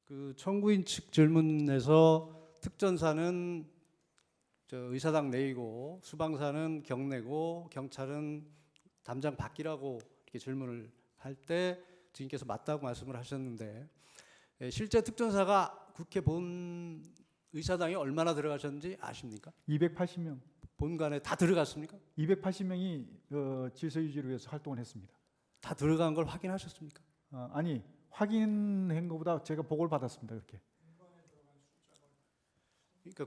그 청구인 측 질문에서 특전사는 의사당 내이고 수방사는 경내고 경찰은 담장 밖이라고 이렇게 질문을 할 때 주인께서 맞다고 말씀을 하셨는데 실제 특전사가 국회 본 의사당에 얼마나 들어가셨는지 아십니까? 280명. 본관에 다 들어갔습니까? 280명이 질서 유지를 위해서 활동을 했습니다. 다 들어간 걸 확인하셨습니까? 아니, 확인한 것보다 제가 보고를 받았습니다. 그렇게. 그러니까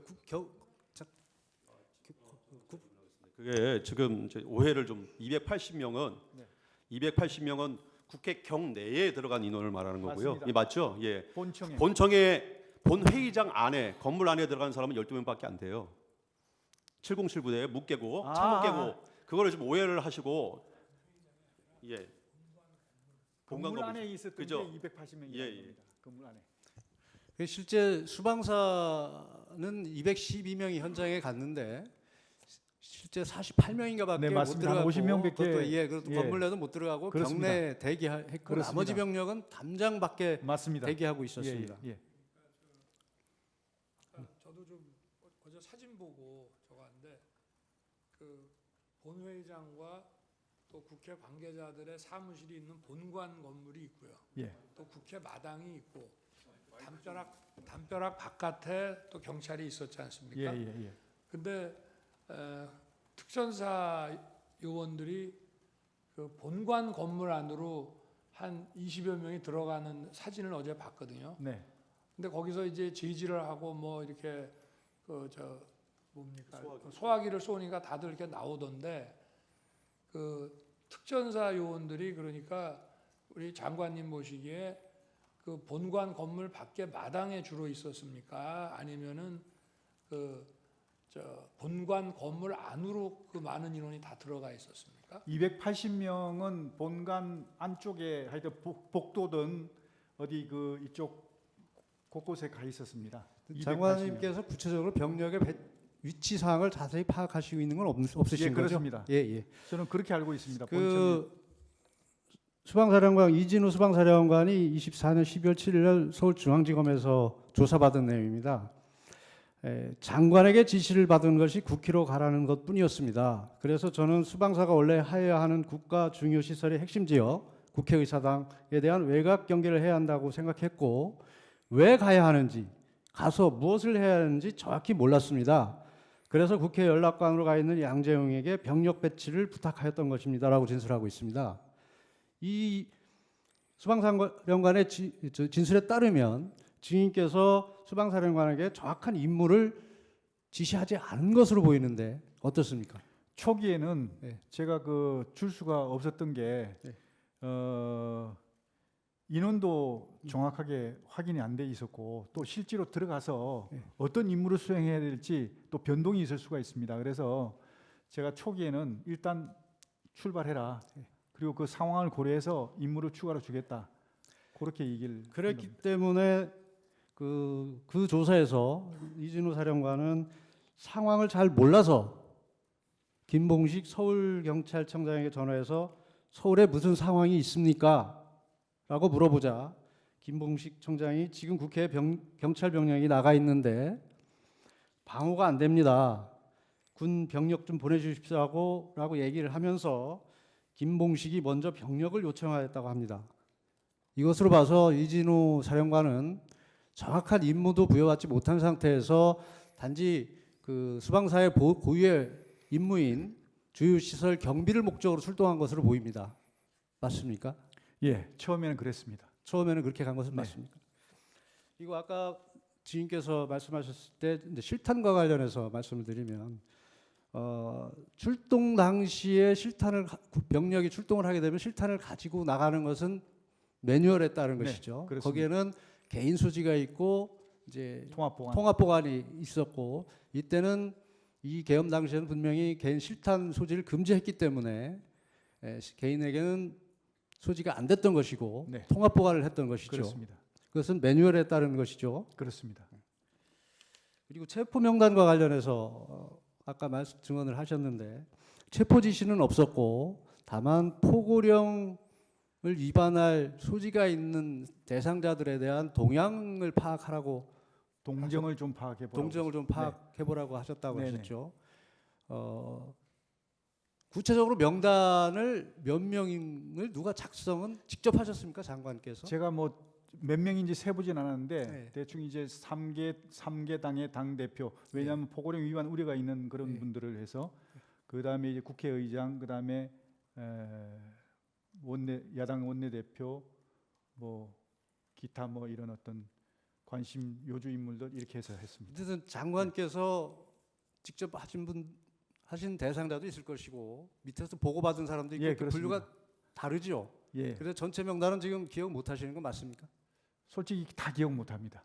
그게 지금 이제 오해를 좀 280명은 네. 280명은 국회 경내에 들어간 인원을 말하는 거고요. 맞습니다. 이 맞죠? 예. 본청에. 본 회의장 안에 건물 안에 들어간 사람은 12명밖에 안 돼요. 707 부대에 묵 깨고 차묵 깨고 그거를 좀 오해를 하시고 예. 건물 안에 있었던 그죠? 게 280명이라는 예, 예. 겁니다. 건물 안에. 실제 수방사는 212명이 현장에 갔는데 실제 48명인가밖에 네, 못 맞습니다. 들어가고 50명 밖에, 그것도 예. 건물 내도 못 들어가고 그렇습니다. 경내 대기했고 그렇습니다. 나머지 병력은 담장 밖에 맞습니다. 대기하고 있었습니다. 예, 예. 저도 좀 어제 사진 보고 저거 하는데 그 본회의장과 또 국회 관계자들의 사무실이 있는 본관 건물이 있고요. 예. 또 국회 마당이 있고 담벼락 바깥에 또 경찰이 있었지 않습니까? 예, 예, 예. 근데 특전사 요원들이 그 본관 건물 안으로 한 20여 명이 들어가는 사진을 어제 봤거든요. 네. 근데 거기서 이제 제지를 하고 뭐 이렇게 소화기를 쏘니까 다들 이렇게 나오던데 그 특전사 요원들이 그러니까 우리 장관님 보시기에 그 본관 건물 밖에 마당에 주로 있었습니까? 아니면은 본관 건물 안으로 그 많은 인원이 다 들어가 있었습니까? 280명은 본관 안쪽에 하여튼 복도든 어디 그 이쪽 곳곳에 가 있었습니다. 280명. 장관님께서 구체적으로 병력의 위치 사항을 자세히 파악하시고 있는 건 없으신 예, 거죠? 그렇습니다. 예, 예. 저는 그렇게 알고 있습니다. 수방사령관 이진우 수방사령관이 24년 12월 7일 날 서울중앙지검에서 조사받은 내용입니다. 장관에게 지시를 받은 것이 국회로 가라는 것뿐이었습니다. 그래서 저는 수방사가 원래 하여야 하는 국가 중요 시설의 핵심 지역 국회의사당에 대한 외곽 경계를 해야 한다고 생각했고 왜 가야 하는지 가서 무엇을 해야 하는지 정확히 몰랐습니다. 그래서 국회 연락관으로 가 있는 양재용에게 병력 배치를 부탁하였던 것입니다라고 진술하고 있습니다. 이 수방사령관의 진술에 따르면 증인께서 수방사령관에게 정확한 임무를 지시하지 않은 것으로 보이는데 어떻습니까? 초기에는 네. 제가 그 줄수가 없었던 게 네. 인원도 정확하게 확인이 안 돼 있었고 또 실제로 들어가서 네. 어떤 임무를 수행해야 될지 또 변동이 있을 수가 있습니다. 그래서 제가 초기에는 일단 출발해라. 그리고 그 상황을 고려해서 임무를 추가로 주겠다. 그렇게 얘기를 그랬기 때문에 그 조사에서 이진우 사령관은 상황을 잘 몰라서 김봉식 서울경찰청장에게 전화해서 서울에 무슨 상황이 있습니까? 라고 물어보자 김봉식 청장이 지금 국회에 경찰 병력이 나가 있는데 방어가 안 됩니다. 군 병력 좀 보내주십시오 라고 얘기를 하면서 김봉식이 먼저 병력을 요청하였다고 합니다. 이것으로 봐서 이진우 사령관은 정확한 임무도 부여받지 못한 상태에서 단지 그 수방사의 고유의 임무인 주요시설 경비를 목적으로 출동한 것으로 보입니다. 맞습니까? 예, 처음에는 그랬습니다. 처음에는 그렇게 간 것은 네. 맞습니까? 이거 아까 지인께서 말씀하셨을 때 이제 실탄과 관련해서 말씀을 드리면 출동 당시에 병력이 출동을 하게 되면 실탄을 가지고 나가는 것은 매뉴얼에 따른 네, 것이죠. 그렇습니다. 거기에는 개인 소지가 있고 이제 통합보안. 통합 보관이 있었고 이때는 이 계엄 당시에는 분명히 개인 실탄 소지를 금지했기 때문에 개인에게는 소지가 안 됐던 것이고 네. 통합 보관을 했던 것이죠. 그렇습니다. 그것은 매뉴얼에 따른 것이죠. 그렇습니다. 그리고 체포 명단과 관련해서 아까 증언을 하셨는데 체포 지시는 없었고 다만 포고령 위반할 소지가 있는 대상자들에 대한 동향을 파악하라고 동정을 좀 파악해 보라고. 동정을 좀 파악해 보라고 하셨다고 네네. 하셨죠. 구체적으로 명단을 몇 명을 누가 작성은 직접 하셨습니까, 장관께서? 제가 뭐 몇 명인지 세보진 않았는데 네. 대충 이제 3개 당의 당 대표, 왜냐하면 포고령 위반 우려가 있는 그런 네. 분들을 해서 그 다음에 이제 국회의장, 그 다음에 야당 원내대표, 뭐 기타 뭐 이런 어떤 관심 요주 인물들 이렇게 해서 했습니다. 어쨌든 장관께서 직접 하신 대상자도 있을 것이고 밑에서 보고받은 사람도 있고 예, 그 그렇습니다. 분류가 다르죠. 예, 그래서 전체 명단은 지금 기억 못 하시는 건 맞습니까? 솔직히 다 기억 못합니다.